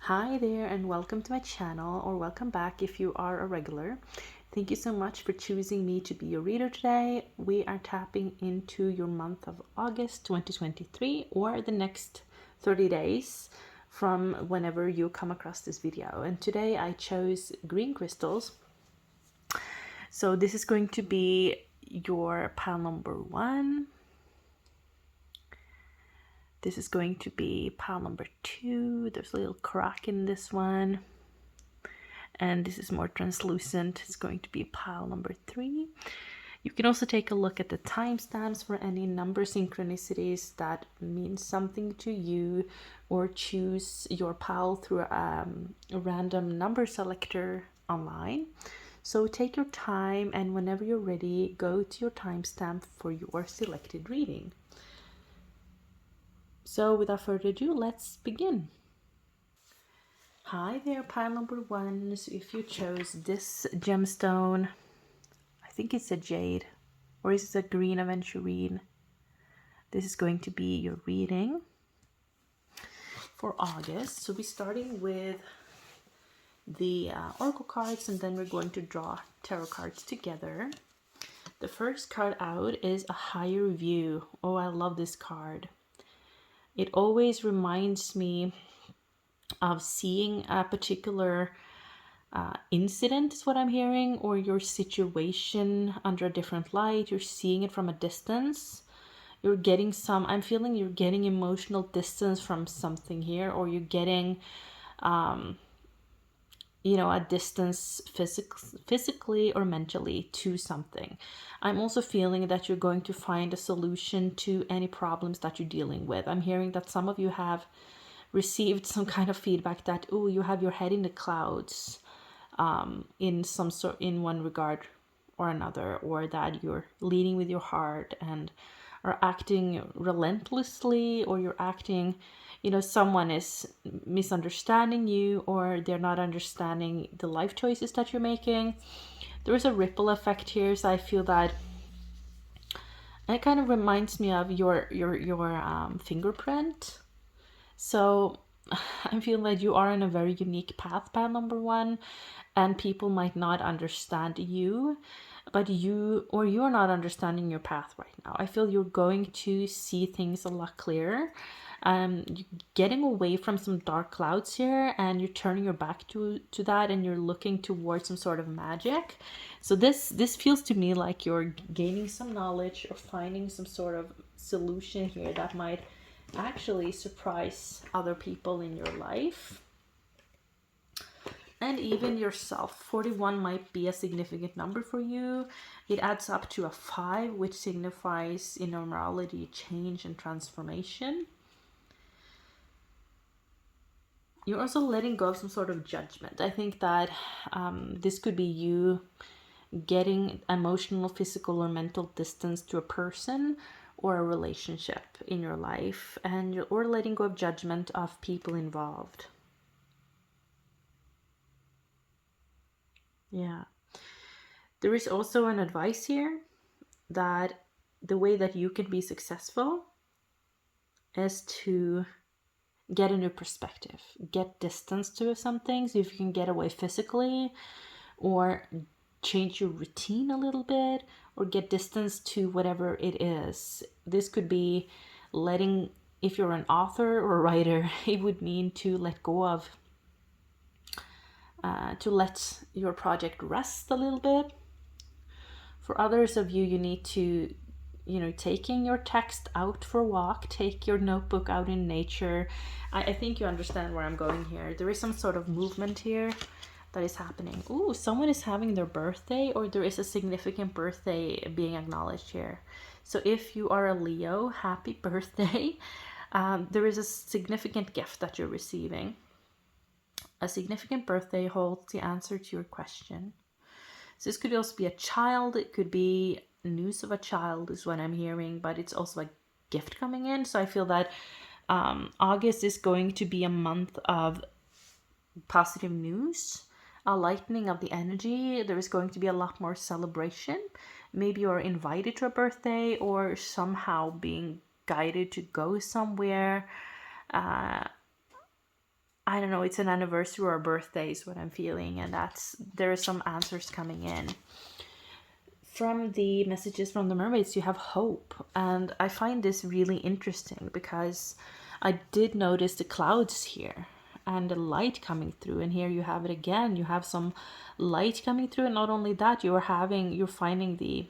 Hi there and welcome to my channel, or welcome back if you are a regular. Thank you so much for choosing me to be your reader today. We are tapping into your month of August 2023, or the next 30 days from whenever you come across this video. And today I chose green crystals. So this is going to be your pile number 1. This is going to be pile number 2. There's a little crack in this one. And this is more translucent. It's going to be pile number 3. You can also take a look at the timestamps for any number synchronicities that mean something to you, or choose your pile through a random number selector online. So take your time, and whenever you're ready, go to your timestamp for your selected reading. So without further ado, let's begin. Hi there, pile number 1. So if you chose this gemstone, I think it's a jade, or is it a green aventurine? This is going to be your reading for August. So we're starting with the oracle cards, and then we're going to draw tarot cards together. The first card out is a higher view. Oh, I love this card. It always reminds me of seeing a particular incident, is what I'm hearing, or your situation under a different light. You're seeing it from a distance. You're getting I'm feeling you're getting emotional distance from something here, or you're getting a distance physically or mentally to something. I'm also feeling that you're going to find a solution to any problems that you're dealing with. I'm hearing that some of you have received some kind of feedback that, oh, you have your head in the clouds in one regard or another, or that you're leading with your heart and are acting relentlessly, or you're acting, someone is misunderstanding you, or they're not understanding the life choices that you're making. There is a ripple effect here, so I feel that it kind of reminds me of your fingerprint. So I feel that you are in a very unique path, pile number 1, and people might not understand you, but you're not understanding your path right now. I feel you're going to see things a lot clearer. You're getting away from some dark clouds here, and you're turning your back to that, and you're looking towards some sort of magic. So this feels to me like you're gaining some knowledge, or finding some sort of solution here that might actually surprise other people in your life, and even yourself. 41 might be a significant number for you. It adds up to a 5, which signifies normality, change, and transformation. You're also letting go of some sort of judgment. I think that this could be you getting emotional, physical, or mental distance to a person or a relationship in your life, or letting go of judgment of people involved. Yeah. There is also an advice here that the way that you can be successful is to get a new perspective, get distance to some things. If you can get away physically, or change your routine a little bit, or get distance to whatever it is. This could be if you're an author or a writer, it would mean to let go of, to let your project rest a little bit. For others of you, you need to, taking your text out for a walk, take your notebook out in nature. I think you understand where I'm going here. There is some sort of movement here that is happening. Ooh, someone is having their birthday, or there is a significant birthday being acknowledged here. So if you are a Leo, happy birthday. There is a significant gift that you're receiving. A significant birthday holds the answer to your question. So this could also be a child. It could be news of a child is what I'm hearing, but it's also a gift coming in. So I feel that August is going to be a month of positive news, a lightening of the energy. There is going to be a lot more celebration. Maybe you're invited to a birthday, or somehow being guided to go somewhere. I I don't know, it's an anniversary or a birthday is what I'm feeling, and there are some answers coming in. From the messages from the mermaids, you have hope, and I find this really interesting because I did notice the clouds here and the light coming through, and here you have it again. You have some light coming through, and not only that, you're finding the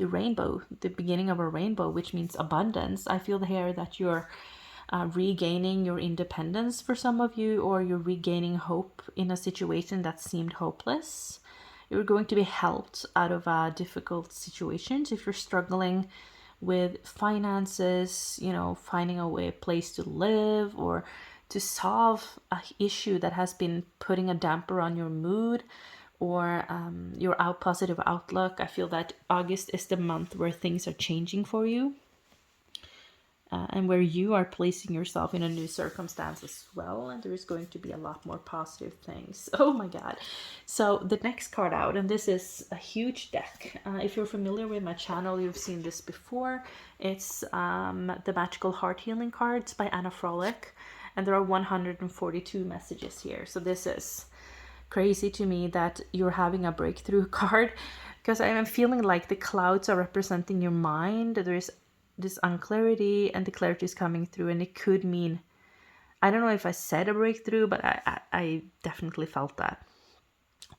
rainbow, the beginning of a rainbow, which means abundance. I feel here that you're regaining your independence for some of you, or you're regaining hope in a situation that seemed hopeless. You're going to be helped out of difficult situations. If you're struggling with finances, finding a place to live or to solve an issue that has been putting a damper on your mood or your positive outlook, I feel that August is the month where things are changing for you. And where you are placing yourself in a new circumstance as well, and there is going to be a lot more positive things. Oh my god. So the next card out, and this is a huge deck. If you're familiar with my channel, you've seen this before. It's the Magical Heart Healing cards by Anna Frolic, and there are 142 messages here. So this is crazy to me that you're having a breakthrough card, because I am feeling like the clouds are representing your mind. There's this unclarity, and the clarity is coming through, and it could mean, I don't know if I said a breakthrough, but I definitely felt that.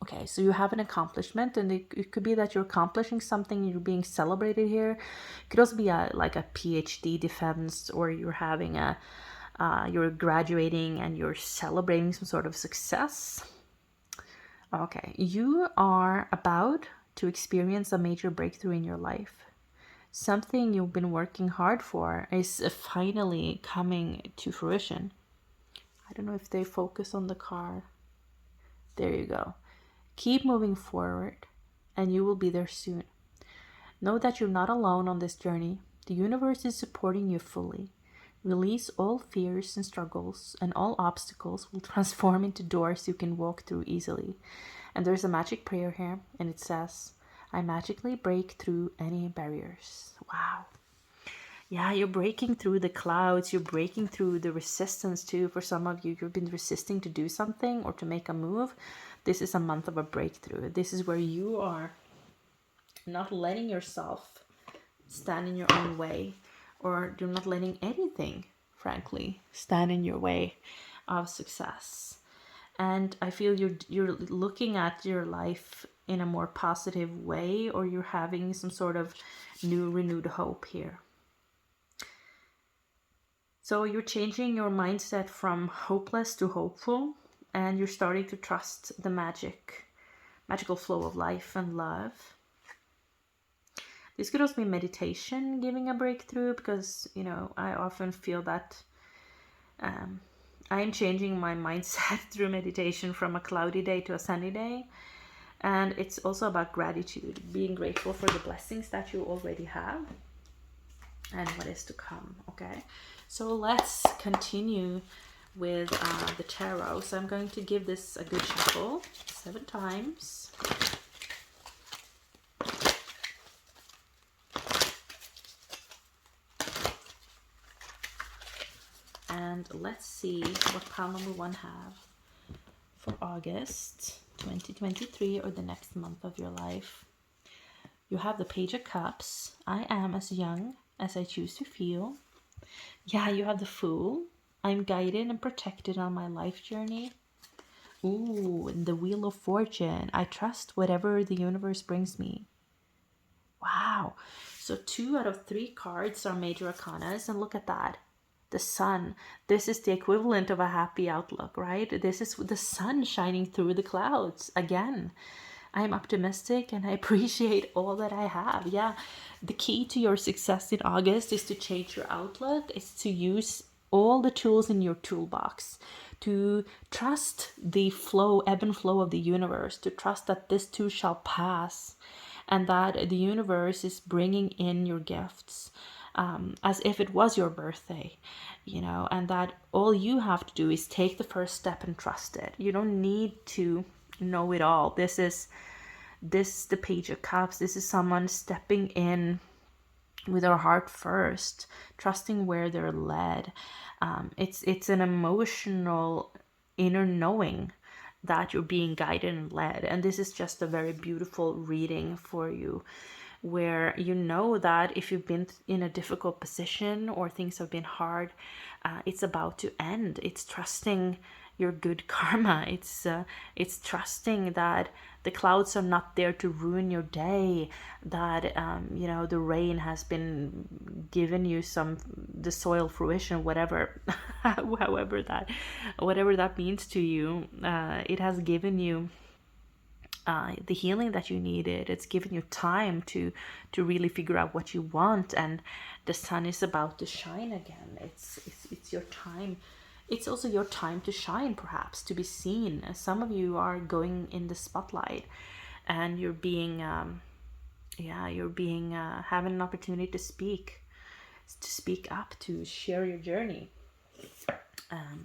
Okay, so you have an accomplishment, and it could be that you're accomplishing something, you're being celebrated here. It could also be like a PhD defense, or you're having you're graduating and you're celebrating some sort of success. Okay, you are about to experience a major breakthrough in your life. Something you've been working hard for is finally coming to fruition. I don't know if they focus on the car. There you go. Keep moving forward, and you will be there soon. Know that you're not alone on this journey. The universe is supporting you fully. Release all fears and struggles, and all obstacles will transform into doors you can walk through easily. And there's a magic prayer here, and it says, I magically break through any barriers. Wow. Yeah, you're breaking through the clouds. You're breaking through the resistance too. For some of you, you've been resisting to do something or to make a move. This is a month of a breakthrough. This is where you are not letting yourself stand in your own way, or you're not letting anything, frankly, stand in your way of success. And I feel you're looking at your life in a more positive way, or you're having some sort of new renewed hope here. So you're changing your mindset from hopeless to hopeful, and you're starting to trust the magical flow of life and love. This could also be meditation giving a breakthrough, because I often feel that I'm changing my mindset through meditation from a cloudy day to a sunny day. And it's also about gratitude, being grateful for the blessings that you already have and what is to come. Okay, so let's continue with the tarot. So I'm going to give this a good shuffle 7 times. And let's see what pile number 1 have for August 2023, or the next month of your life. You have the Page of Cups. I am as young as I choose to feel. Yeah, you have the Fool. I'm guided and protected on my life journey. Ooh, and the Wheel of Fortune. I trust whatever the universe brings me. Wow. So 2 out of 3 cards are major arcanas, and look at that. The sun. This is the equivalent of a happy outlook, right? This is the sun shining through the clouds again. I'm optimistic and I appreciate all that I have. Yeah, the key to your success in August is to change your outlook, is to use all the tools in your toolbox, to trust the flow, ebb and flow of the universe, to trust that this too shall pass, and that the universe is bringing in your gifts as if it was your birthday, and that all you have to do is take the first step and trust it. You don't need to know it all. This is the Page of Cups. This is someone stepping in with our heart first, trusting where they're led. It's an emotional inner knowing that you're being guided and led. And this is just a very beautiful reading for you, where you know that if you've been in a difficult position or things have been hard, it's about to end. It's trusting your good karma. It's trusting that the clouds are not there to ruin your day, that the rain has been given you the soil fruition, whatever whatever that means to you. It has given you the healing that you needed. It's given you time to really figure out what you want, and the sun is about to shine again. It's your time. It's also your time to shine, perhaps, to be seen. Some of you are going in the spotlight, and you're being having an opportunity to speak up, to share your journey.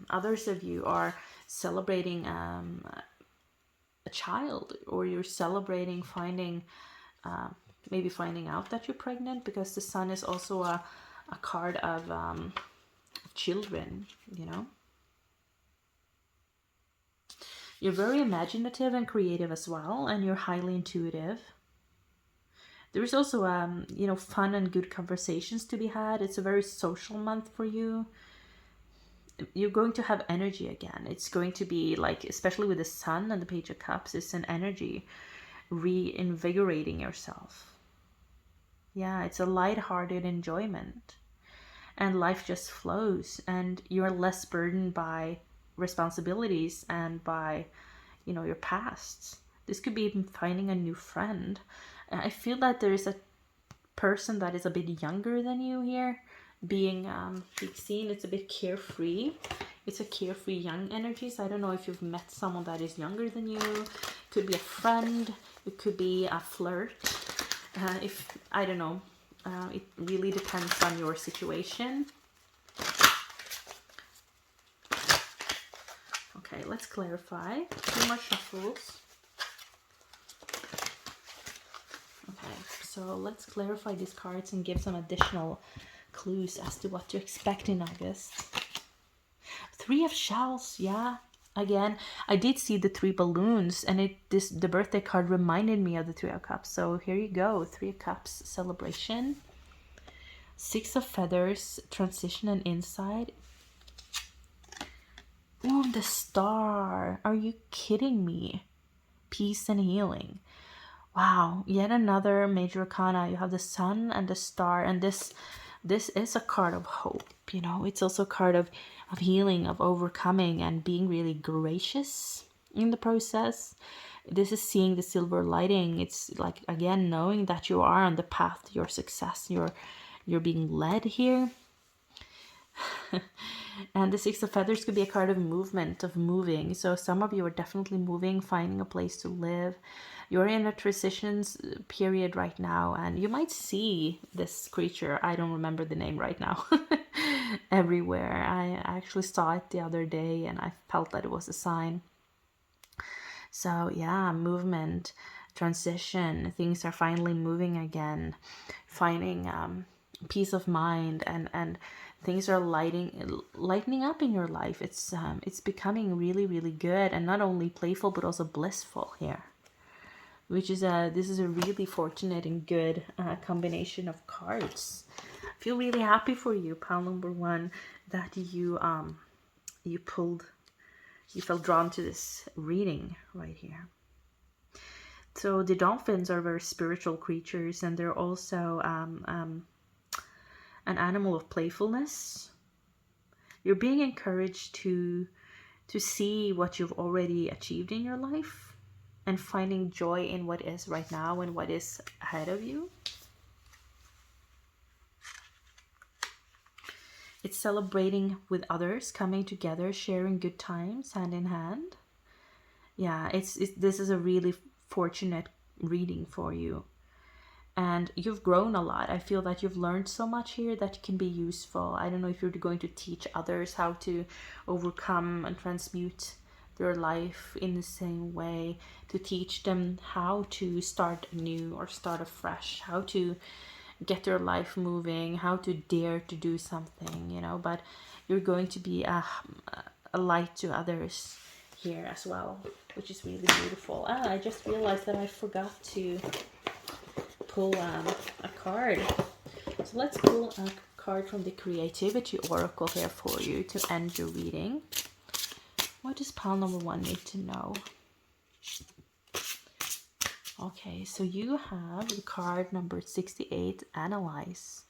Others of you are celebrating a child, or you're celebrating maybe finding out that you're pregnant, because the sun is also a card of children. You're very imaginative and creative as well, and you're highly intuitive. There is also fun and good conversations to be had. It's a very social month for you. You're going to have energy again. It's going to be like, especially with the sun and the Page of Cups, it's an energy reinvigorating yourself. Yeah, it's a light-hearted enjoyment, and life just flows, and you're less burdened by responsibilities and by your past. This could be even finding a new friend. I feel that there is a person that is a bit younger than you here being seen. It's a bit carefree. It's a carefree young energy. So I don't know if you've met someone that is younger than you. It could be a friend. It could be a flirt. I don't know. It really depends on your situation. Okay, let's clarify. 2 more shuffles. Okay, so let's clarify these cards and give some additional clues as to what to expect in August. 3 of Shells, yeah. Again, I did see the 3 balloons, and the birthday card reminded me of the 3 of Cups. So here you go, 3 of Cups celebration. 6 of Feathers, transition and insight. Oh, the Star. Are you kidding me? Peace and healing. Wow, yet another major arcana. You have the Sun and the Star, and this is a card of hope. It's also a card of healing, of overcoming, and being really gracious in the process. This is seeing the silver lining. It's like, again, knowing that you are on the path to your success. You're being led here. And the 6 of Feathers could be a card of movement, of moving. So some of you are definitely moving, finding a place to live. You're in a transitions period right now, and you might see this creature, I don't remember the name right now, everywhere. I actually saw it the other day, and I felt that it was a sign. So yeah, movement, transition, things are finally moving again, finding peace of mind, and things are lightening up in your life. It's becoming really, really good, and not only playful but also blissful here, which is this is a really fortunate and good combination of cards. I feel really happy for you, pile number 1, that you felt drawn to this reading right here. So the dolphins are very spiritual creatures, and they're also an animal of playfulness. You're being encouraged to see what you've already achieved in your life, and finding joy in what is right now and what is ahead of you. It's celebrating with others, coming together, sharing good times hand in hand. Yeah, this is a really fortunate reading for you. And you've grown a lot. I feel that you've learned so much here that can be useful. I don't know if you're going to teach others how to overcome and transmute their life in the same way, to teach them how to start anew or start afresh, how to get your life moving, how to dare to do something, you know, but you're going to be a light to others here as well, which is really beautiful. I just realized that I forgot to pull a card. So let's pull a card from the Creativity Oracle here for you to end your reading. What does pile number 1 need to know? Okay, so you have the card number 68, Analyze.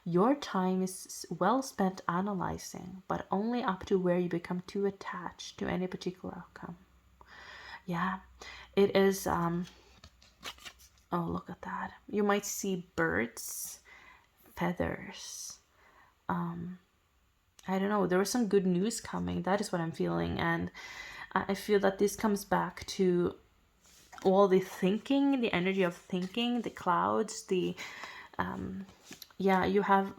Your time is well spent analyzing, but only up to where you become too attached to any particular outcome. Yeah, it is, oh, look at that. You might see birds, feathers. I don't know, there was some good news coming. That is what I'm feeling. And I feel that this comes back to all the thinking, the energy of thinking, the clouds, yeah, you have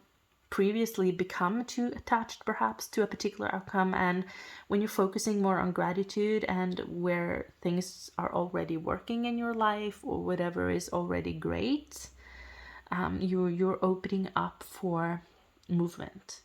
previously become too attached perhaps to a particular outcome, and when you're focusing more on gratitude and where things are already working in your life or whatever is already great, you're opening up for movement.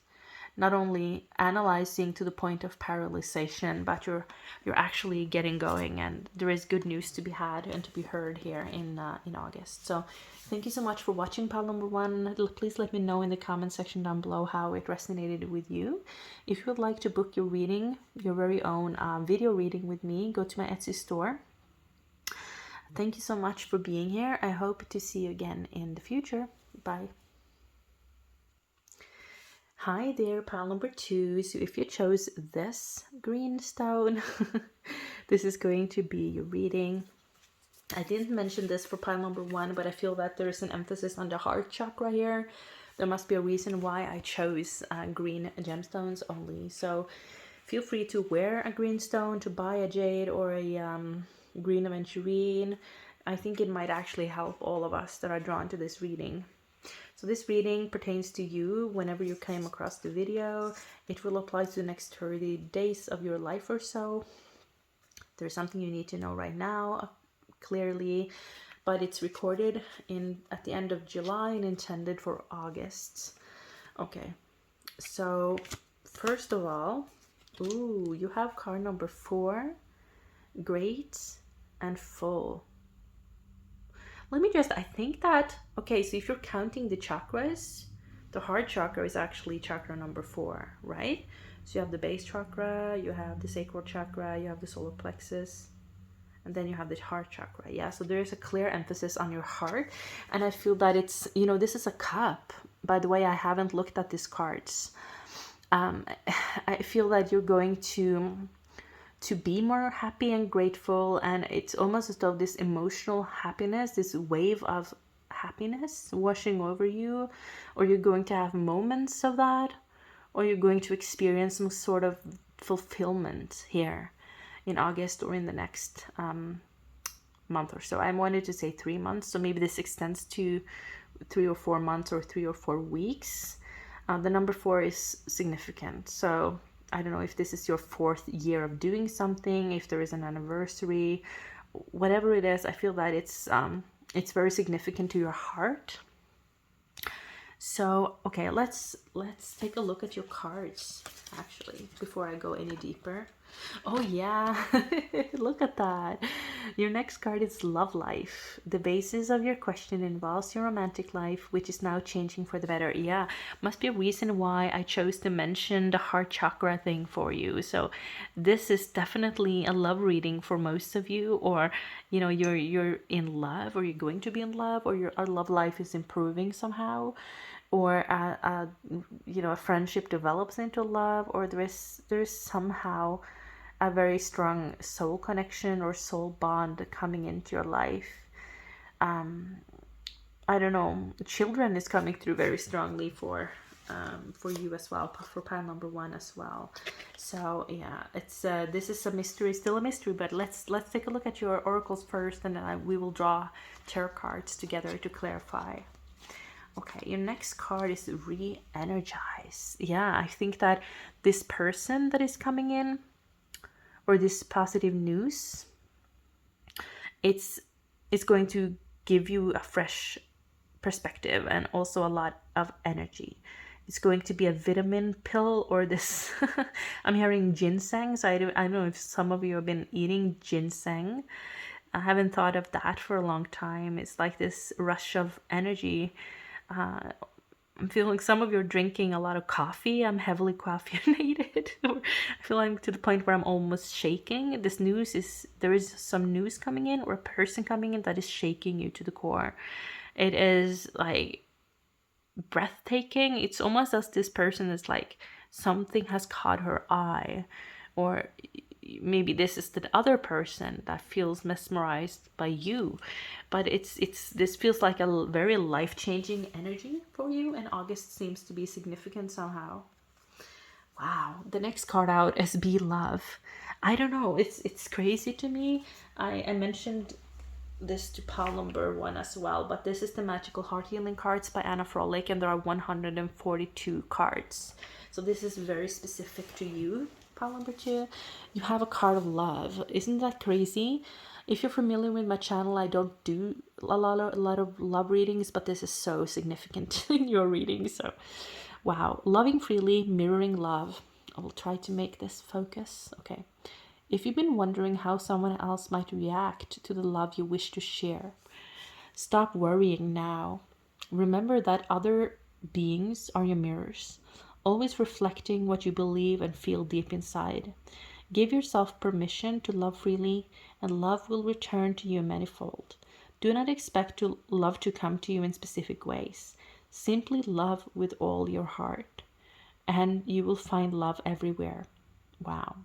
Not only analyzing to the point of paralyzation, but you're actually getting going, and there is good news to be had and to be heard here in August. So thank you so much for watching pile number 1. Please let me know in the comment section down below how it resonated with you. If you would like to book your reading, your very own video reading with me, go to my Etsy store. Thank you so much for being here. I hope to see you again in the future. Bye. Hi there, pile number 2. So if you chose this green stone, this is going to be your reading. I didn't mention this for pile number 1, but I feel that there's an emphasis on the heart chakra here. There must be a reason why I chose green gemstones only. So feel free to wear a green stone, to buy a jade or a green aventurine. I think it might actually help all of us that are drawn to this reading. So this reading pertains to you whenever you came across the video. It will apply to the next 30 days of your life or so. There's something you need to know right now, clearly, but it's recorded at the end of July and intended for August. Okay, so first of all, ooh, you have card number 4, Great and Full. Let me just, I think that, okay, so if you're counting the chakras, the heart chakra is actually chakra number 4, right? So you have the base chakra, you have the sacral chakra, you have the solar plexus, and then you have the heart chakra. Yeah, so there is a clear emphasis on your heart. And I feel that it's, you know, this is a cup. By the way, I haven't looked at these cards. I feel that you're going to be more happy and grateful, and it's almost as though this emotional happiness, this wave of happiness washing over you, or you're going to have moments of that, or you're going to experience some sort of fulfillment here in August or in the next month or so. I wanted to say 3 months, so maybe this extends to 3 or 4 months or 3 or 4 weeks. The number 4 is significant, so I don't know if this is your 4th year of doing something, if there is an anniversary, whatever it is. I feel that it's very significant to your heart. So, okay, let's take a look at your cards, actually, before I go any deeper. Oh yeah, look at that. Your next card is Love Life. The basis of your question involves your romantic life, which is now changing for the better. Yeah, must be a reason why I chose to mention the heart chakra thing for you. So this is definitely a love reading for most of you, or you know, you're in love, or you're going to be in love, or your love life is improving somehow, or a friendship develops into love, or there's somehow a very strong soul connection or soul bond coming into your life. I don't know, children is coming through very strongly for you as well, for pile number 1 as well. So yeah, it's this is a mystery, still a mystery, but let's take a look at your oracles first, and then we will draw tarot cards together to clarify. Okay, your next card is Re-energize. Yeah, I think that this person that is coming in, or this positive news, it's going to give you a fresh perspective and also a lot of energy. It's going to be a vitamin pill or this. I'm hearing ginseng, so I don't know if some of you have been eating ginseng. I haven't thought of that for a long time. It's like this rush of energy. I'm feeling some of you are drinking a lot of coffee. I'm heavily caffeinated. I feel I'm to the point where I'm almost shaking. There is some news coming in or a person coming in that is shaking you to the core. It is like breathtaking. It's almost as this person is like something has caught her eye, or maybe this is the other person that feels mesmerized by you, but it's this feels like a very life-changing energy for you, and August seems to be significant somehow. Wow, the next card out is Be Love. I don't know, it's crazy to me. I mentioned this to pile number 1 as well, but this is the Magical Heart Healing cards by Anna Frolic, and there are 142 cards. So this is very specific to you, pile number 2. You have a card of love. Isn't that crazy? If you're familiar with my channel, I don't do a lot of love readings, but this is so significant in your reading. So, wow. Loving freely, mirroring love. I will try to make this focus. Okay. If you've been wondering how someone else might react to the love you wish to share, stop worrying now. Remember that other beings are your mirrors, always reflecting what you believe and feel deep inside. Give yourself permission to love freely, and love will return to you manifold. Do not expect love to come to you in specific ways. Simply love with all your heart, and you will find love everywhere. Wow.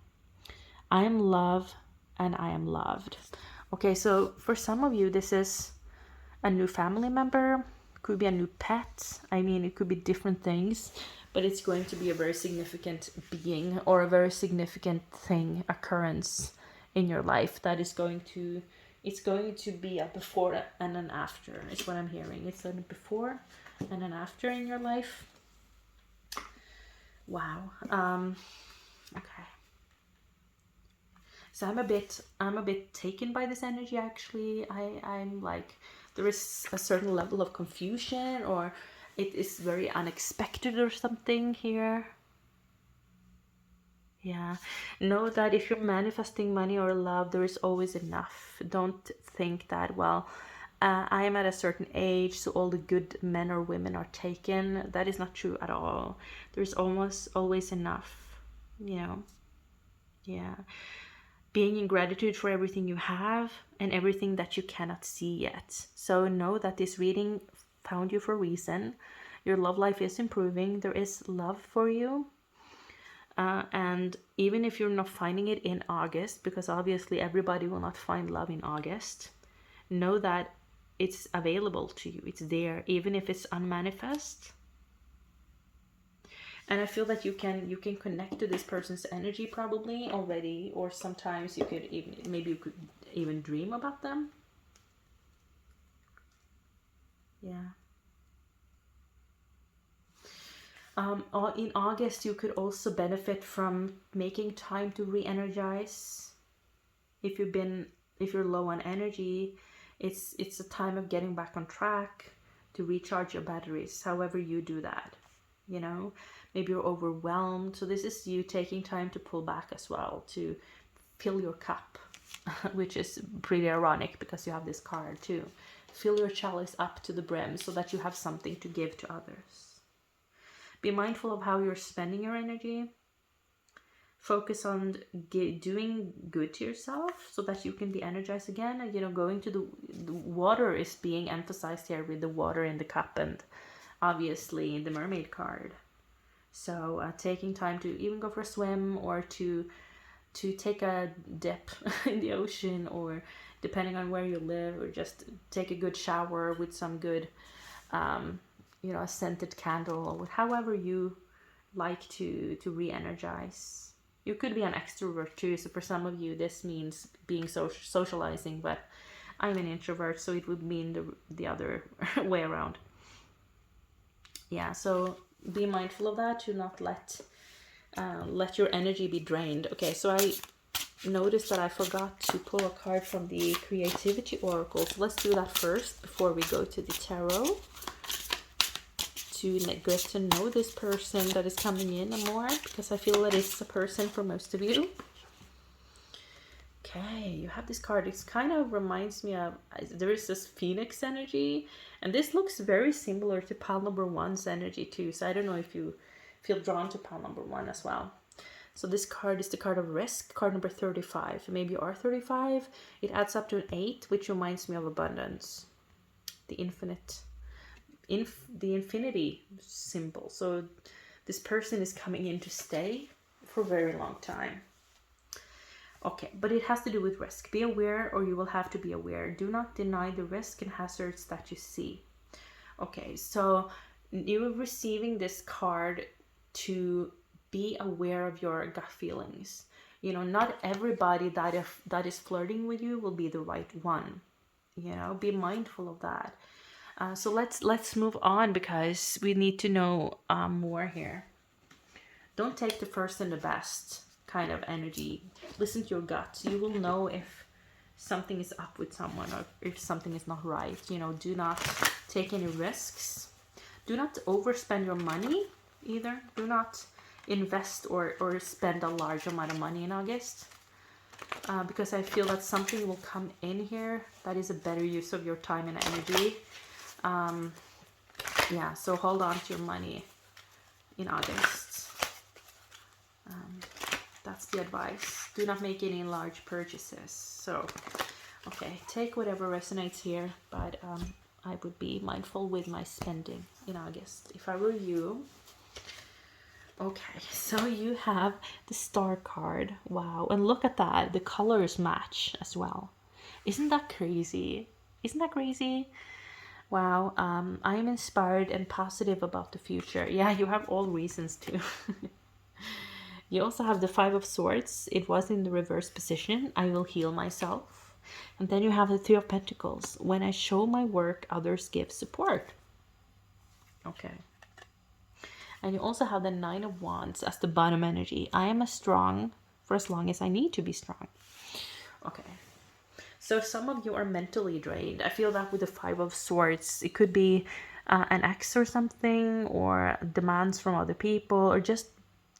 I am love and I am loved. Okay, so for some of you, this is a new family member, could be a new pet. I mean, it could be different things, but it's going to be a very significant being or a very significant thing, occurrence in your life that is going to, it's going to be a before and an after, is what I'm hearing. It's a before and an after in your life. Wow. Okay. So I'm a bit taken by this energy, actually. I'm like, there is a certain level of confusion, or it is very unexpected or something here. Yeah. Know that if you're manifesting money or love, there is always enough. Don't think that, well, I am at a certain age, so all the good men or women are taken. That is not true at all. There's almost always enough, you know. Yeah. Being in gratitude for everything you have and everything that you cannot see yet. So know that this reading found you for a reason. Your love life is improving. There is love for you. And even if you're not finding it in August, because obviously everybody will not find love in August, know that it's available to you. It's there, even if it's unmanifest. And I feel that you can connect to this person's energy probably already, or sometimes you could even dream about them. Yeah. In August, you could also benefit from making time to re-energize. If you're low on energy, it's a time of getting back on track to recharge your batteries. However you do that, you know. Maybe you're overwhelmed. So this is you taking time to pull back as well, to fill your cup, which is pretty ironic because you have this card too. Fill your chalice up to the brim so that you have something to give to others. Be mindful of how you're spending your energy. Focus on doing good to yourself so that you can be energized again. And, you know, going to the water is being emphasized here with the water in the cup and obviously the mermaid card. So taking time to even go for a swim, or to take a dip in the ocean, or depending on where you live, or just take a good shower with some good, you know, a scented candle, or however you like to re-energize. You could be an extrovert too. So for some of you, this means being socializing, but I'm an introvert, so it would mean the other way around. Yeah, so be mindful of that, to not let your energy be drained. Okay, so noticed that I forgot to pull a card from the Creativity Oracle. So let's do that first before we go to the Tarot, to get to know this person that is coming in more, because I feel that it's a person for most of you. Okay, you have this card. It kind of reminds me of, there is this Phoenix energy, and this looks very similar to pile number 1's energy too. So I don't know if you feel drawn to pile number 1 as well. So this card is the card of risk, card number 35. Maybe you are 35. It adds up to an 8, which reminds me of abundance, the infinite, the infinity symbol. So this person is coming in to stay for a very long time. Okay, but it has to do with risk. Be aware, or you will have to be aware. Do not deny the risk and hazards that you see. Okay, so you're receiving this card to be aware of your gut feelings. You know, not everybody that is flirting with you will be the right one. You know, be mindful of that. So let's move on, because we need to know more here. Don't take the first and the best kind of energy. Listen to your gut. You will know if something is up with someone or if something is not right. You know, do not take any risks. Do not overspend your money either. Do not invest or spend a large amount of money in August, because I feel that something will come in here that is a better use of your time and energy. Yeah, so hold on to your money in August. That's the advice. Do not make any large purchases. So, okay, take whatever resonates here, but I would be mindful with my spending in August if I were you. Okay, so you have the Star card. Wow, and look at that. The colors match as well. Isn't that crazy? Isn't that crazy? Wow, I am inspired and positive about the future. Yeah, you have all reasons to. You also have the Five of Swords. It was in the reverse position. I will heal myself. And then you have the Three of Pentacles. When I show my work, others give support. Okay. And you also have the Nine of Wands as the bottom energy. I am strong for as long as I need to be strong. Okay. So some of you are mentally drained. I feel that with the Five of Swords, it could be an ex or something, or demands from other people, or just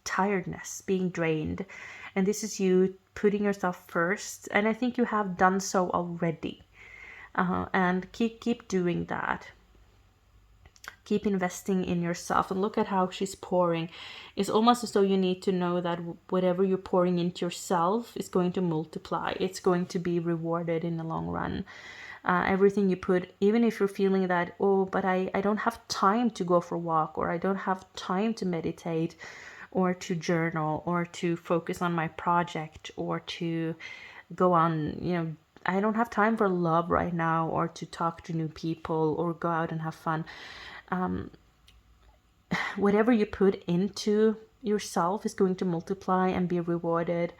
tiredness, being drained. And this is you putting yourself first, and I think you have done so already. And keep doing that. Keep investing in yourself. And look at how she's pouring. It's almost as though you need to know that whatever you're pouring into yourself is going to multiply. It's going to be rewarded in the long run. Everything you put, even if you're feeling that, oh, but I don't have time to go for a walk, or I don't have time to meditate, or to journal, or to focus on my project, or to go on, you know, I don't have time for love right now, or to talk to new people, or go out and have fun. Whatever you put into yourself is going to multiply and be rewarded.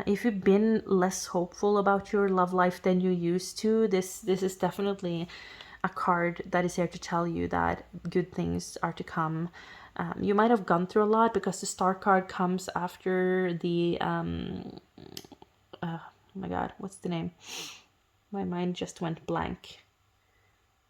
If you've been less hopeful about your love life than you used to, this is definitely a card that is here to tell you that good things are to come. You might have gone through a lot, because the Star card comes after the oh my god, what's the name? My mind just went blank.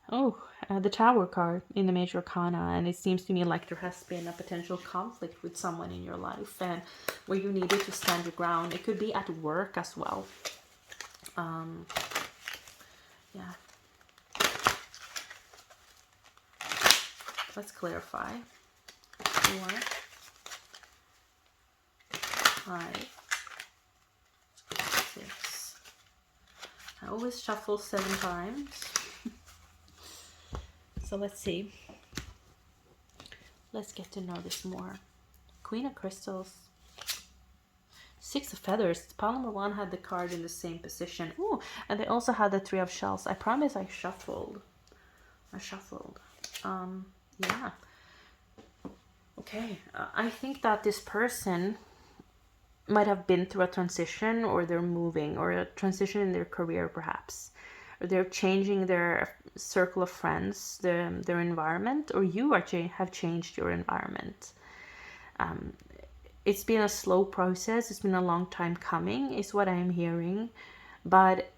The Tower card in the Major Arcana, and it seems to me like there has been a potential conflict with someone in your life, and where you needed to stand your ground. It could be at work as well. Yeah. Let's clarify. 4, 5, 6. I always shuffle 7 times. So let's see. Let's get to know this more. Queen of Crystals. 6 of Feathers. Pile number 1 had the card in the same position. Ooh, and they also had the 3 of Shells. I promise I shuffled. Yeah. Okay. I think that this person might have been through a transition, or they're moving, or a transition in their career perhaps. Or they're changing their circle of friends, their environment, or you have changed your environment. it's been a slow process. It's been a long time coming, is what I'm hearing. But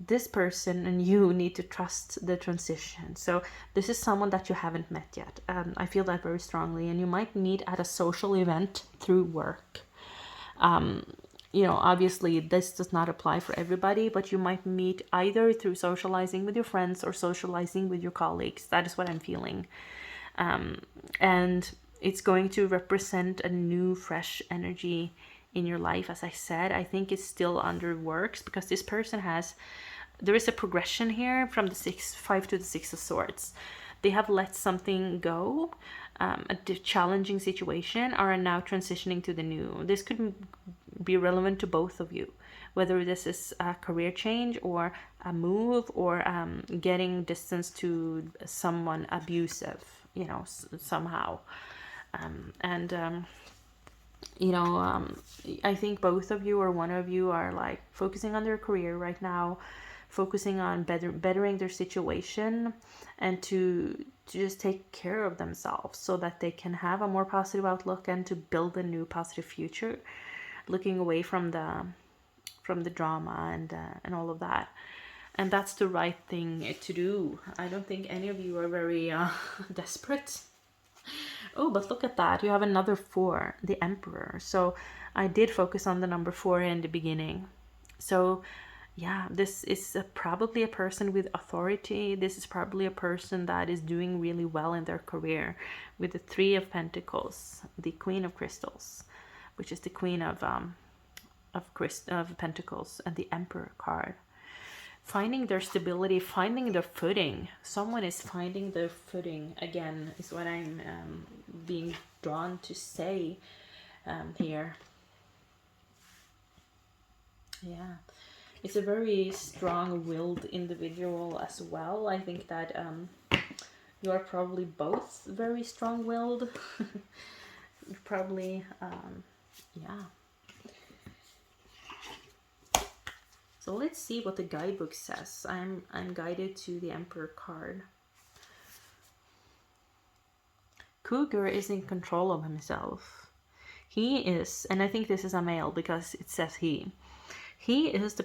this person and you need to trust the transition. So this is someone that you haven't met yet. I feel that very strongly. And you might meet at a social event through work. Obviously this does not apply for everybody, but you might meet either through socializing with your friends or socializing with your colleagues. That is what I'm feeling. And it's going to represent a new, fresh energy in your life. As I said, I think it's still under works, because this person there is a progression here from the 5 to the 6 of Swords. They have let something go, a challenging situation, are now transitioning to the new. This could be relevant to both of you, whether this is a career change or a move, or getting distance to someone abusive, somehow. I think both of you or one of you are like focusing on their career right now, focusing on bettering their situation, and to just take care of themselves so that they can have a more positive outlook and to build a new positive future, looking away from the drama and all of that. And that's the right thing to do. I don't think any of you are very desperate. Oh, but look at that. You have another 4, the Emperor. So I did focus on the number 4 in the beginning. So yeah, this is probably a person with authority. This is probably a person that is doing really well in their career, with the 3 of Pentacles, the Queen of Crystals, which is the Queen of Pentacles, and the Emperor card. Finding their stability, finding their footing. Someone is finding their footing again, is what I'm being drawn to say here. Yeah, it's a very strong-willed individual as well. I think that you are probably both very strong-willed. Probably, yeah. So let's see what the guidebook says. I'm guided to the Emperor card. Cougar is in control of himself. He is, and I think this is a male because it says he. He is the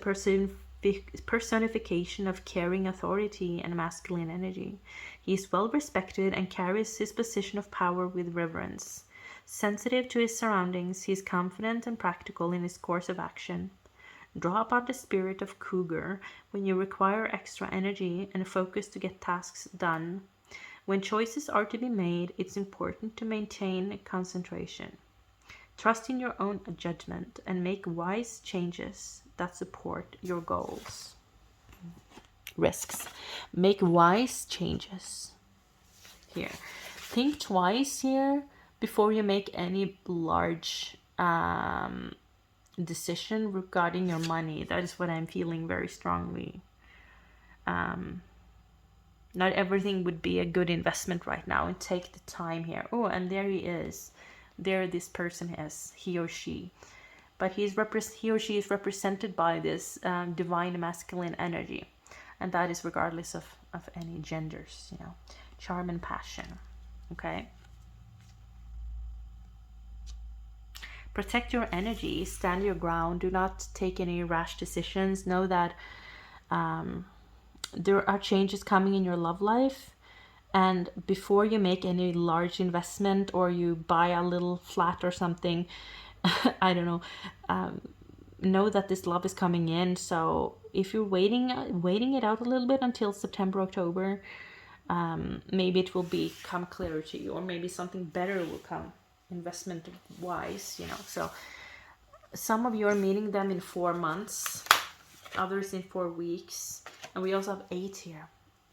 personification of caring authority and masculine energy. He is well respected and carries his position of power with reverence. Sensitive to his surroundings, he is confident and practical in his course of action. Draw upon the spirit of Cougar when you require extra energy and focus to get tasks done. When choices are to be made, it's important to maintain concentration. Trust in your own judgment and make wise changes that support your goals. Risks. Make wise changes. Here. Think twice here before you make any large decision regarding your money. That is what I'm feeling very strongly. Not everything would be a good investment right now, and take the time here. Oh, and there he is. There this person is, he or she. But he or she is represented by this divine masculine energy. And that is regardless of any genders, Charm and passion. Okay? Protect your energy, stand your ground, do not take any rash decisions. Know that there are changes coming in your love life, and before you make any large investment or you buy a little flat or something, I don't know that this love is coming in. So if you're waiting it out a little bit until September, October, maybe it will become clearer to you, or maybe something better will come investment wise, So some of you are meeting them in 4 months, others in 4 weeks, and we also have 8 here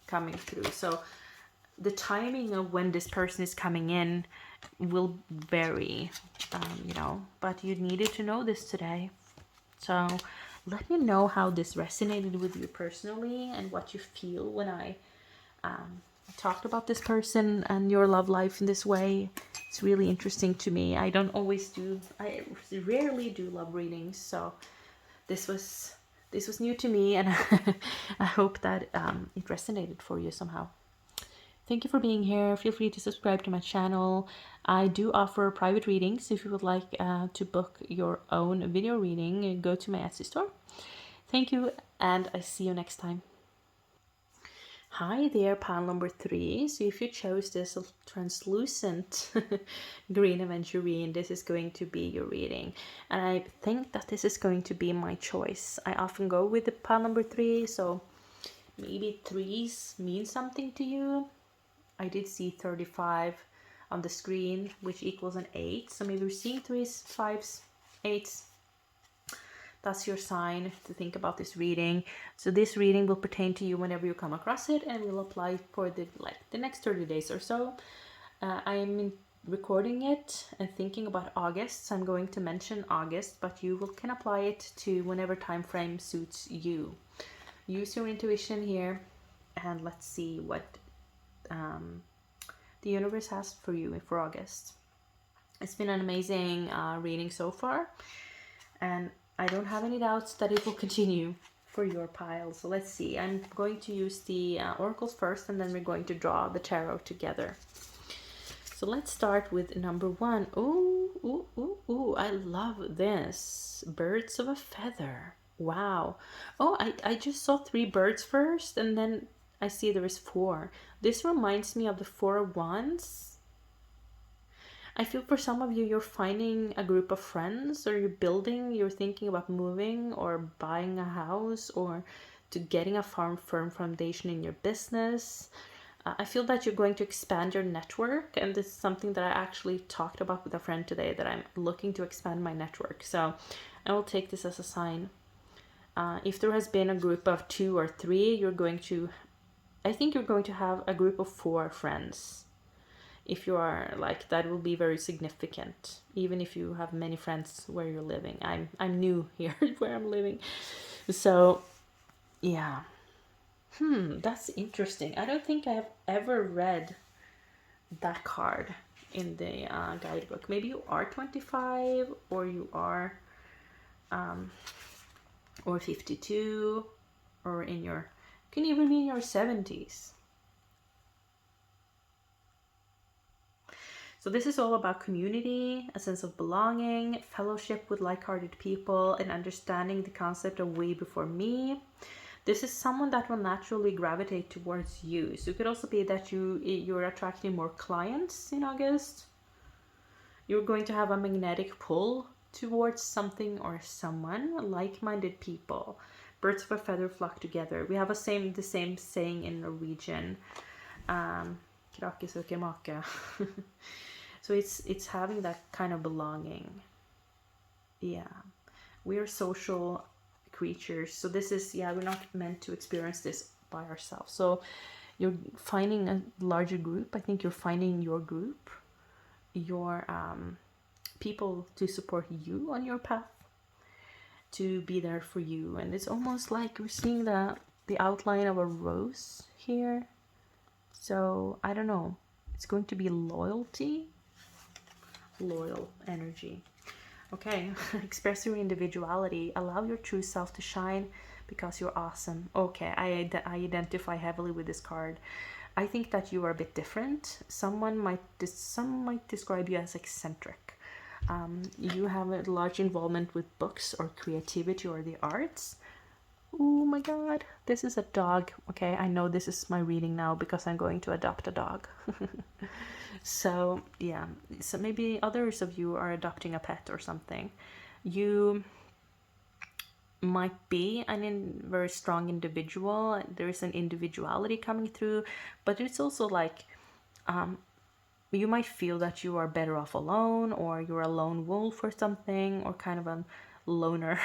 coming through. So the timing of when this person is coming in will vary, but you needed to know this today. So let me know how this resonated with you personally and what you feel when I talked about this person and your love life in this way. It's really interesting to me. I rarely do love readings, so this was new to me, and I hope that it resonated for you somehow. Thank you for being here. Feel free to subscribe to my channel. I do offer private readings. If you would like to book your own video reading, go to my Etsy store. Thank you, and I see you next time. Hi there, pile number 3. So if you chose this translucent green aventurine, this is going to be your reading. And I think that this is going to be my choice. I often go with the pile number 3, so maybe 3s mean something to you. I did see 35 on the screen, which equals an 8. So maybe we're seeing 3s, 5s, 8s. That's your sign to think about this reading. So this reading will pertain to you whenever you come across it, and will apply for the next 30 days or so. I am recording it and thinking about August, so I'm going to mention August, but you can apply it to whenever time frame suits you. Use your intuition here, and let's see what the universe has for you for August. It's been an amazing reading so far, and I don't have any doubts that it will continue for your pile. So let's see. I'm going to use the oracles first, and then we're going to draw the tarot together. So let's start with number 1. Ooh, I love this. Birds of a feather. Wow. Oh, I just saw 3 birds first, and then I see there is 4. This reminds me of the 4 of Wands. I feel for some of you, you're finding a group of friends, or you're thinking about moving or buying a house, or to getting a firm foundation in your business. I feel that you're going to expand your network, and this is something that I actually talked about with a friend today, that I'm looking to expand my network. So I will take this as a sign. If there has been a group of 2 or 3, I think you're going to have a group of 4 friends. If you are that will be very significant, even if you have many friends where you're living. I'm new here where I'm living, so yeah. That's interesting. I don't think I have ever read that card in the guidebook. Maybe you are 25, or you are or 52, or can even be in your 70s. So this is all about community, a sense of belonging, fellowship with like-hearted people, and understanding the concept of way before me. This is someone that will naturally gravitate towards you. So it could also be that you're attracting more clients in August. You're going to have a magnetic pull towards something or someone, like-minded people. Birds of a feather flock together. We have the same saying in Norwegian. Krake søker make. So it's having that kind of belonging. Yeah, we are social creatures. So this is, we're not meant to experience this by ourselves. So you're finding a larger group. I think you're finding your group, your people to support you on your path, to be there for you. And it's almost like we're seeing the outline of a rose here. So I don't know, it's going to be loyal energy. Okay. Express your individuality, allow your true self to shine, because you're awesome. Okay, I identify heavily with this card. I think that you are a bit different. Some might describe you as eccentric. You have a large involvement with books or creativity or the arts. Oh my god, this is a dog. Okay, I know this is my reading now because I'm going to adopt a dog. So yeah, so maybe others of you are adopting a pet or something. You might be a very strong individual. There's an individuality coming through, but it's also you might feel that you are better off alone, or you're a lone wolf or something, or kind of a loner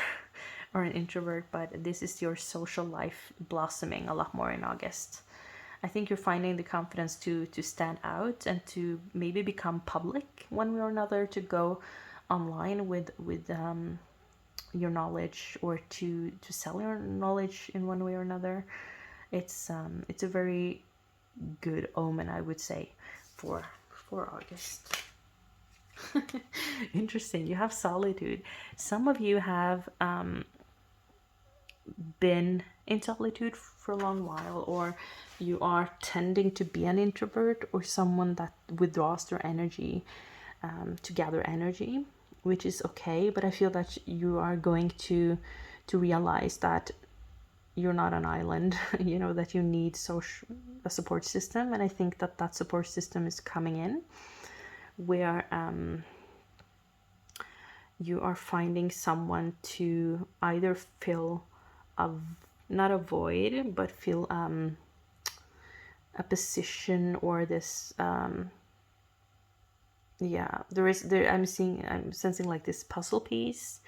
or an introvert. But this is your social life blossoming a lot more in August. I think you're finding the confidence to stand out and to maybe become public one way or another, to go online with your knowledge, or to sell your knowledge in one way or another. It's a very good omen, I would say, for August. Interesting. You have solitude. Some of you have been in solitude for a long while, or you are tending to be an introvert or someone that withdraws their energy to gather energy, which is okay. But I feel that you are going to realize that you're not an island, you know, that you need a support system. And I think that that support system is coming in, where you are finding someone to either fill not a void, but fill a position, or this I'm sensing like this puzzle piece,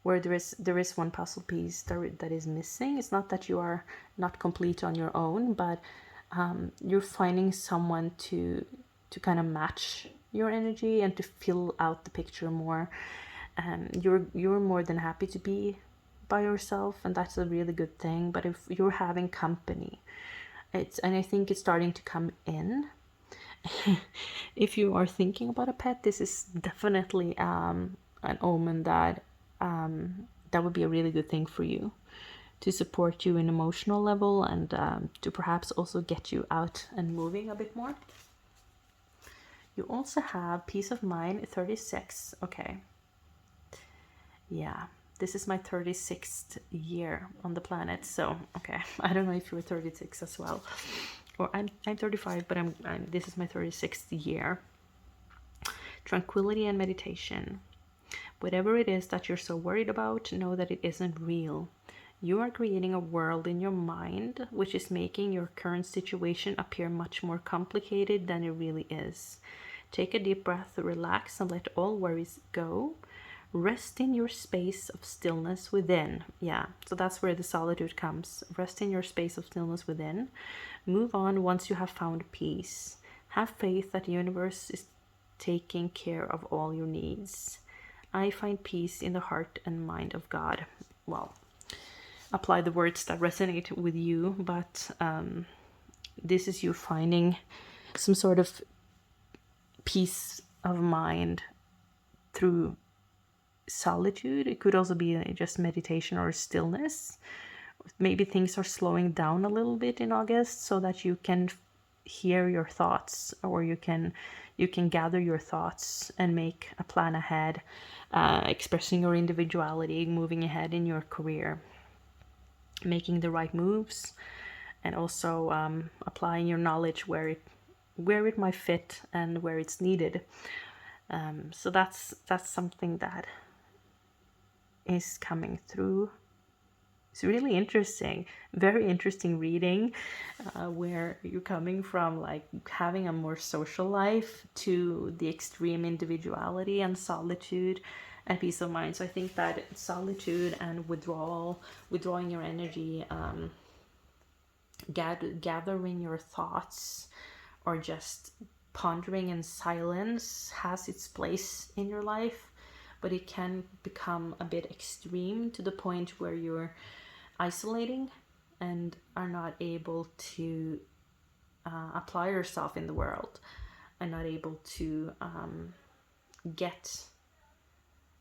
where there is one puzzle piece that is missing. It's not that you are not complete on your own, but you're finding someone to kind of match your energy and to fill out the picture more. You're more than happy to be by yourself, and that's a really good thing. But if you're having company, and I think it's starting to come in. If you are thinking about a pet, this is definitely an omen that that would be a really good thing for you, to support you in emotional level, and to perhaps also get you out and moving a bit more. You also have peace of mind, 36. Okay. Yeah, this is my 36th year on the planet. So, okay, I don't know if you're 36 as well. Or I'm 35, but this is my 36th year. Tranquility and meditation. Whatever it is that you're so worried about, know that it isn't real. You are creating a world in your mind which is making your current situation appear much more complicated than it really is. Take a deep breath, relax, and let all worries go. Rest in your space of stillness within. Yeah, so that's where the solitude comes. Rest in your space of stillness within. Move on once you have found peace. Have faith that the universe is taking care of all your needs. I find peace in the heart and mind of God. Well, apply the words that resonate with you, but this is you finding some sort of peace of mind through solitude. It could also be just meditation or stillness. Maybe things are slowing down a little bit in August, so that you can hear your thoughts, or you can gather your thoughts and make a plan ahead, expressing your individuality, moving ahead in your career, making the right moves, and also applying your knowledge where it might fit and where it's needed. So that's something that is coming through. It's really interesting, very interesting reading, where you're coming from like having a more social life to the extreme individuality and solitude and peace of mind. So I think that solitude and withdrawing your energy, gathering your thoughts, or just pondering in silence has its place in your life, but it can become a bit extreme to the point where you're isolating and are not able to apply yourself in the world, and not able to get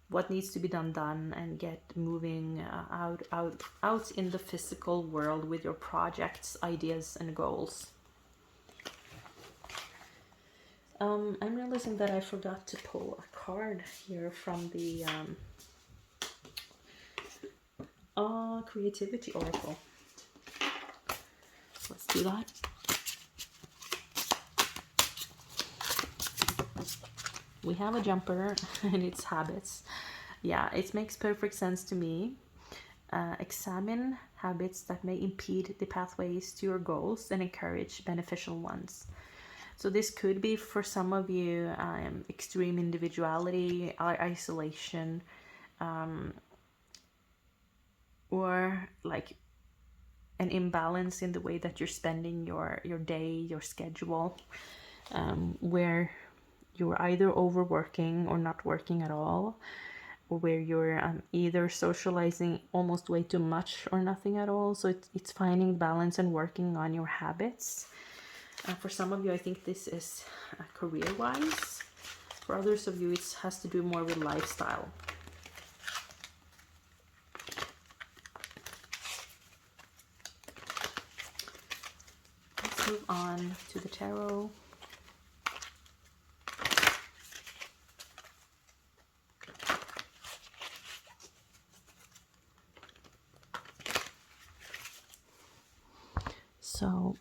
what needs to be done and get moving out in the physical world with your projects, ideas, and goals. I'm realizing that I forgot to pull a card here from the creativity oracle. Let's do that. We have a jumper and it's habits. Yeah, it makes perfect sense to me. Examine habits that may impede the pathways to your goals and encourage beneficial ones. So this could be for some of you extreme individuality, isolation, or like an imbalance in the way that you're spending your day, your schedule, where you're either overworking or not working at all, or where you're either socializing almost way too much or nothing at all. So it's finding balance and working on your habits. For some of you, I think this is career-wise. For others of you, it has to do more with lifestyle. move on to the tarot. So,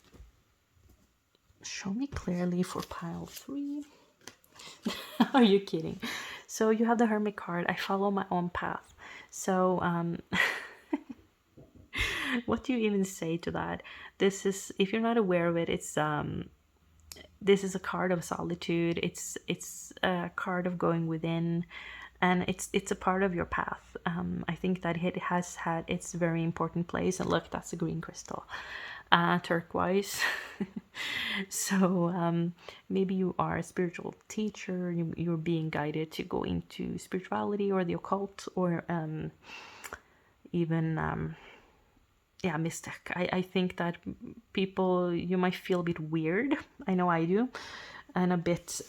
show me clearly for pile 3. Are you kidding? So you have the Hermit card. I follow my own path. So what do you even say to that? This is, if you're not aware of it, it's this is a card of solitude. It's a card of going within, and it's a part of your path. I think that it has had its very important place. And look, that's a green crystal, turquoise. So maybe you are a spiritual teacher. You're being guided to go into spirituality or the occult, or even yeah, mystic. I think that people, you might feel a bit weird. I know I do, and a bit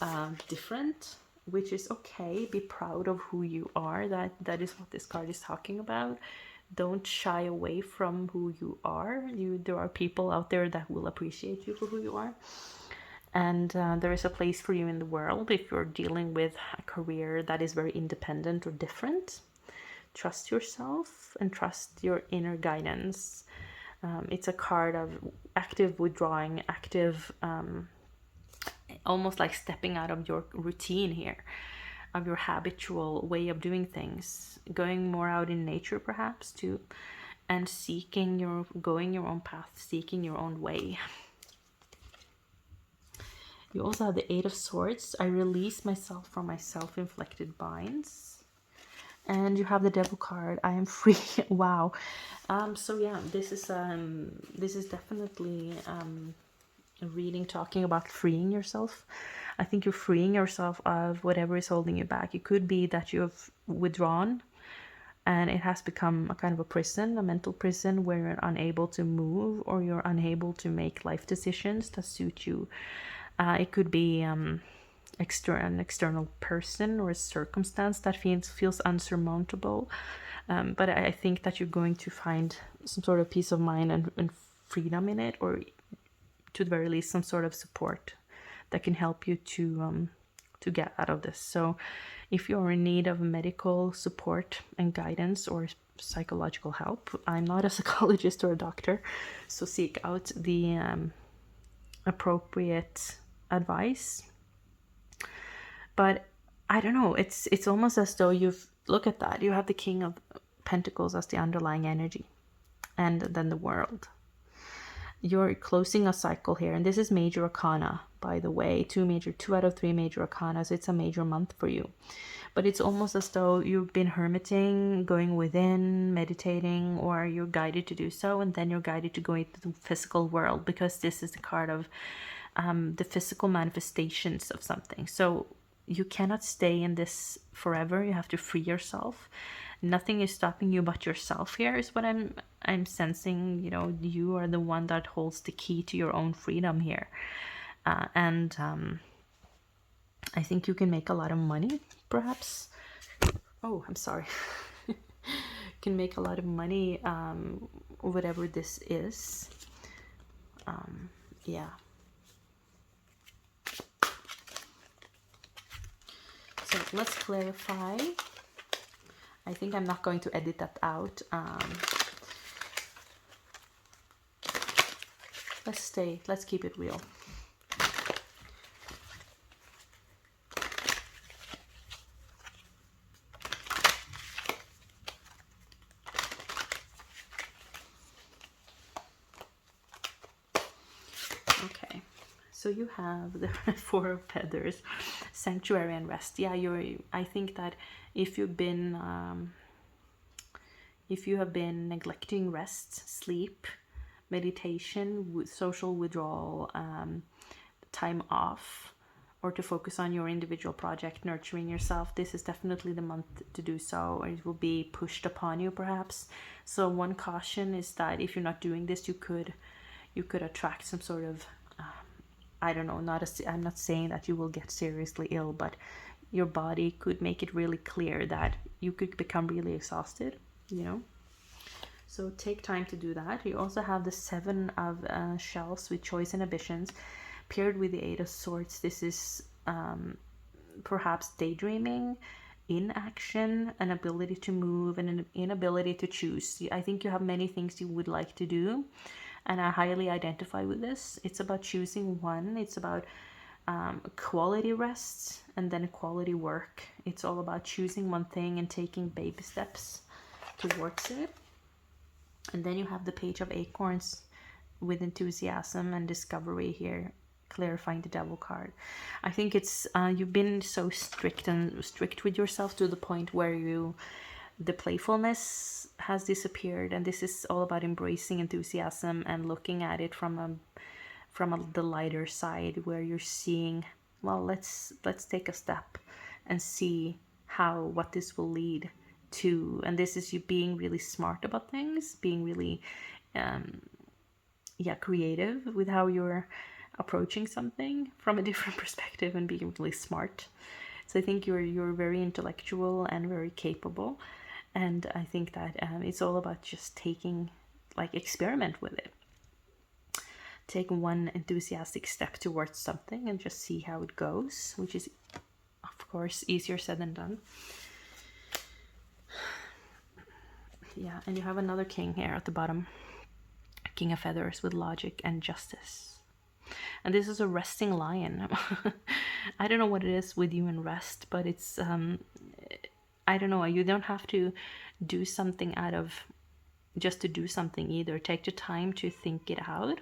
different, which is okay. Be proud of who you are. That is what this card is talking about. Don't shy away from who you are. There are people out there that will appreciate you for who you are, and there is a place for you in the world if you're dealing with a career that is very independent or different. Trust yourself and trust your inner guidance. It's a card of active withdrawing, active, almost like stepping out of your routine here, of your habitual way of doing things, going more out in nature perhaps too, and going your own path, seeking your own way. You also have the 8 of Swords. I release myself from my self-inflicted binds. And you have the Devil card. I am free. Wow. So yeah, this is definitely a reading talking about freeing yourself. I think you're freeing yourself of whatever is holding you back. It could be that you have withdrawn and it has become a kind of a prison, a mental prison, where you're unable to move or you're unable to make life decisions that suit you. It could be an external person or a circumstance that feels unsurmountable. But I think that you're going to find some sort of peace of mind and freedom in it, or to the very least some sort of support that can help you to get out of this. So if you're in need of medical support and guidance or psychological help, I'm not a psychologist or a doctor, so seek out the appropriate advice. But I don't know, it's almost as though look at that, you have the King of Pentacles as the underlying energy, and then the World. You're closing a cycle here, and this is major arcana, by the way. 2 out of 3 major arcana, so it's a major month for you. But it's almost as though you've been hermiting, going within, meditating, or you're guided to do so, and then you're guided to go into the physical world, because this is the card of the physical manifestations of something. So you cannot stay in this forever. You have to free yourself. Nothing is stopping you but yourself here, is what I'm sensing. You know, you are the one that holds the key to your own freedom here. And I think you can make a lot of money, perhaps. Oh, I'm sorry. Can make a lot of money, whatever this is. Yeah. So let's clarify. I think I'm not going to edit that out. Let's keep it real. Okay, so you have the 4 of Feathers, Sanctuary and Rest. Yeah, I think that if you have been neglecting rest, sleep, meditation, social withdrawal, time off, or to focus on your individual project, nurturing yourself, this is definitely the month to do so, or it will be pushed upon you perhaps. So one caution is that if you're not doing this, you could attract some sort of I don't know, I'm not saying that you will get seriously ill, but your body could make it really clear that you could become really exhausted, you know. So take time to do that. You also have the 7 of shells with choice and ambitions paired with the 8 of swords. This is perhaps daydreaming, inaction, an ability to move, and an inability to choose. I think you have many things you would like to do, and I highly identify with this. It's about choosing one. It's about quality rest and then quality work. It's all about choosing one thing and taking baby steps towards it. And then you have the Page of Acorns with enthusiasm and discovery here, clarifying the Devil card. I think it's you've been so strict with yourself to the point where the playfulness has disappeared, and this is all about embracing enthusiasm and looking at it from the lighter side, where you're seeing, well, let's take a step and see what this will lead to. And this is you being really smart about things, being really creative with how you're approaching something from a different perspective, and being really smart. So I think you're very intellectual and very capable, and I think that it's all about just experiment with it. Take one enthusiastic step towards something and just see how it goes, which is of course easier said than done. Yeah, and you have another king here at the bottom, King of Feathers, with logic and justice. And this is a resting lion. I don't know what it is with you and rest, but it's I don't know, you don't have to do something just to do something either. Take the time to think it out,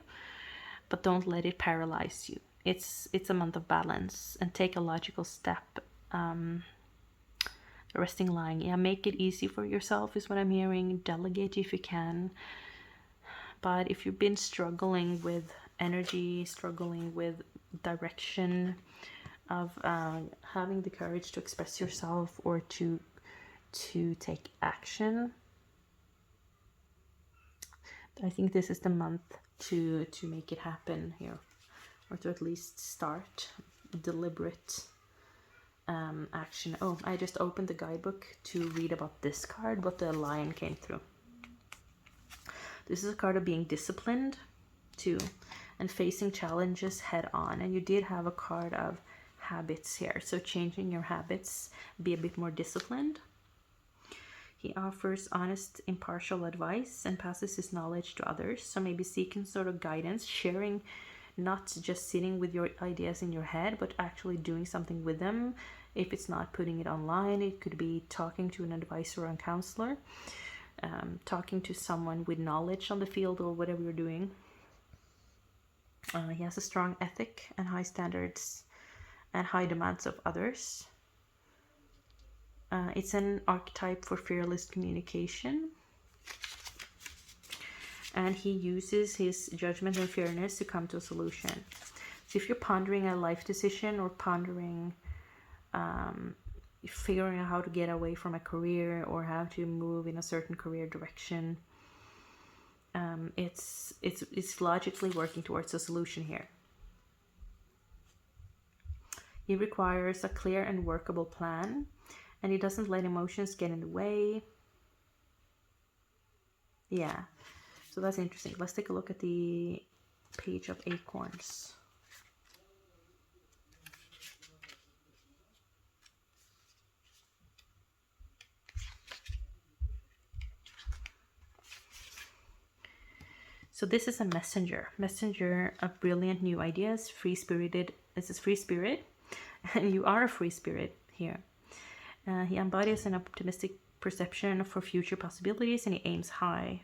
but don't let it paralyze you. It's a month of balance, and take a logical step. Resting lying, yeah, make it easy for yourself is what I'm hearing. Delegate if you can. But if you've been struggling with energy, struggling with direction, of having the courage to express yourself or to take action, I think this is the month to make it happen here, or to at least start deliberate action. Oh, I just opened the guidebook to read about this card, but the lion came through. This is a card of being disciplined too, and facing challenges head on. And you did have a card of habits here, so changing your habits, be a bit more disciplined. He offers honest, impartial advice and passes his knowledge to others. So maybe seeking sort of guidance, sharing, not just sitting with your ideas in your head, but actually doing something with them. If it's not putting it online, it could be talking to an advisor or a counselor, talking to someone with knowledge on the field or whatever you're doing. He has a strong ethic and high standards and high demands of others. It's an archetype for fearless communication. And he uses his judgment and fairness to come to a solution. So if you're pondering a life decision, or pondering figuring out how to get away from a career, or how to move in a certain career direction, it's logically working towards a solution here. He requires a clear and workable plan, and he doesn't let emotions get in the way. Yeah, so that's interesting. Let's take a look at the Page of Acorns. So this is a messenger of brilliant new ideas, free-spirited. This is free spirit, and you are a free spirit here. He embodies an optimistic perception for future possibilities, and he aims high.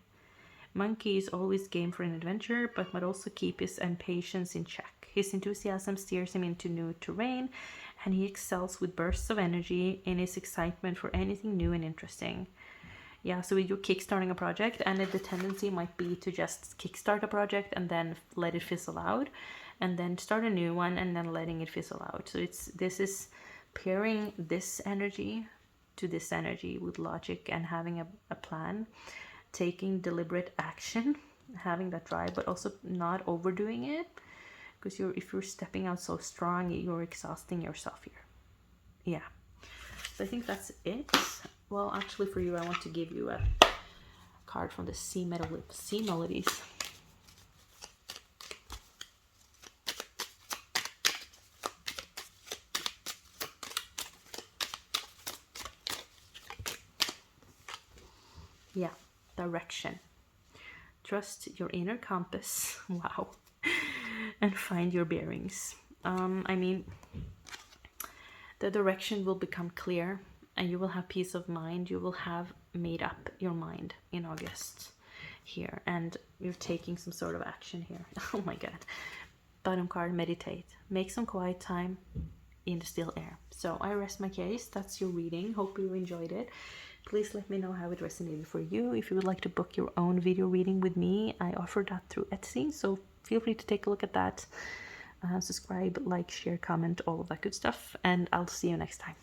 Monkey is always game for an adventure, but might also keep his impatience in check. His enthusiasm steers him into new terrain, and he excels with bursts of energy in his excitement for anything new and interesting. Yeah, so you're kickstarting a project, and the tendency might be to just kickstart a project and then let it fizzle out, and then start a new one and then letting it fizzle out. So this is pairing this energy to this energy with logic and having a plan, taking deliberate action, having that drive, but also not overdoing it, because if you're stepping out so strong, you're exhausting yourself here. Yeah, so I think that's it. Well, actually for you, I want to give you a card from the Sea Melodies. Yeah, direction. Trust your inner compass. Wow. And find your bearings. I mean, the direction will become clear and you will have peace of mind. You will have made up your mind in August here, and you're taking some sort of action here. Oh my god. Bottom card, meditate. Make some quiet time in the still air. So I rest my case. That's your reading. Hope you enjoyed it. Please let me know how it resonated for you. If you would like to book your own video reading with me, I offer that through Etsy, so feel free to take a look at that. Subscribe, like, share, comment, all of that good stuff, and I'll see you next time.